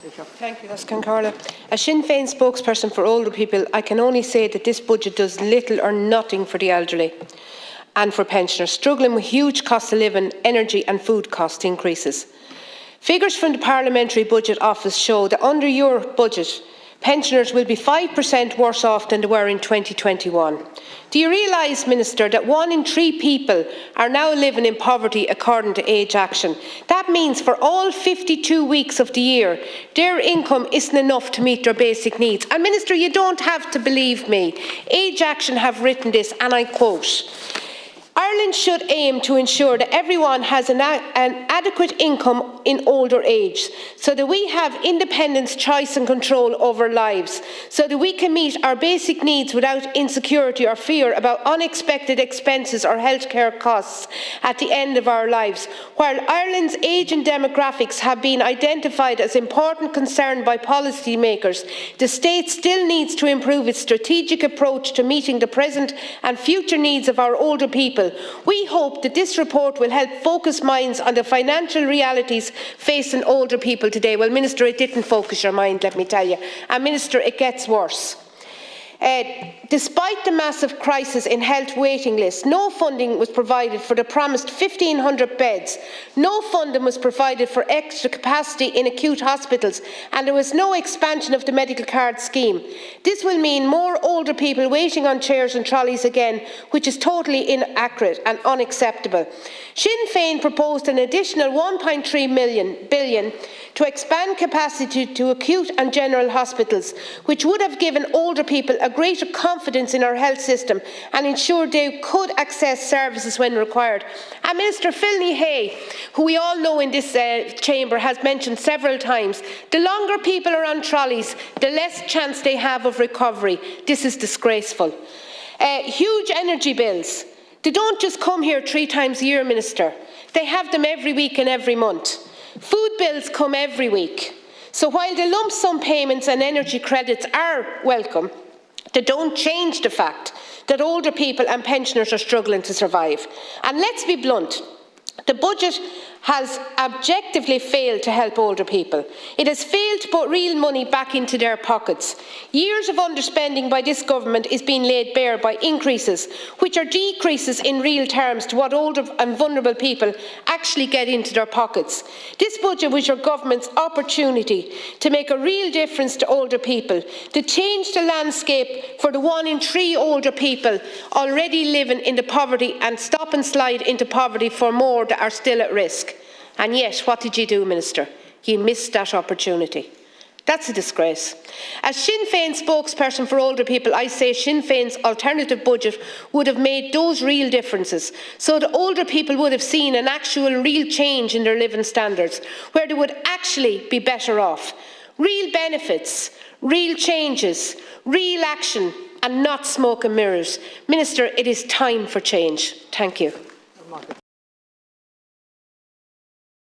Thank you, Carla. As Sinn Féin spokesperson for older people, I can only say that this budget does little or nothing for the elderly and for pensioners, struggling with huge cost of living, energy and food cost increases. Figures from the Parliamentary Budget Office show that under your budget, pensioners will be 5% worse off than they were in 2021. Do you realise, Minister, that 1 in 3 people are now living in poverty according to Age Action? That means for all 52 weeks of the year, their income isn't enough to meet their basic needs. And Minister, you don't have to believe me. Age Action have written this, and I quote, "Ireland should aim to ensure that everyone has an adequate income in older age, so that we have independence, choice and control over lives, so that we can meet our basic needs without insecurity or fear about unexpected expenses or healthcare costs at the end of our lives. While Ireland's ageing demographics have been identified as important concern by policymakers, the state still needs to improve its strategic approach to meeting the present and future needs of our older people. We hope that this report will help focus minds on the financial realities facing older people today." Well, Minister, it didn't focus your mind, let me tell you. And Minister, it gets worse. Despite the massive crisis in health waiting lists, no funding was provided for the promised 1,500 beds, no funding was provided for extra capacity in acute hospitals, and there was no expansion of the medical card scheme. This will mean more older people waiting on chairs and trolleys again, which is totally inaccurate and unacceptable. Sinn Féin proposed an additional 1.3 billion to expand capacity to acute and general hospitals, which would have given older people a greater confidence in our health system and ensured they could access services when required. And Minister Finlay Hay, who we all know in this chamber, has mentioned several times, the longer people are on trolleys, the less chance they have of recovery. This is disgraceful. Huge energy bills. They don't just come here 3 times a year, Minister. They have them every week and every month. Food bills come every week. So while the lump sum payments and energy credits are welcome, they don't change the fact that older people and pensioners are struggling to survive. And let's be blunt, the budget has objectively failed to help older people. It has failed to put real money back into their pockets. Years of underspending by this government is being laid bare by increases, which are decreases in real terms to what older and vulnerable people actually get into their pockets. This budget was your government's opportunity to make a real difference to older people, to change the landscape for the 1 in 3 older people already living in the poverty and stop and slide into poverty for more that are still at risk. And yet, what did you do, Minister? You missed that opportunity. That's a disgrace. As Sinn Féin spokesperson for older people, I say Sinn Féin's alternative budget would have made those real differences, so that older people would have seen an actual real change in their living standards, where they would actually be better off. Real benefits, real changes, real action, and not smoke and mirrors. Minister, it is time for change. Thank you.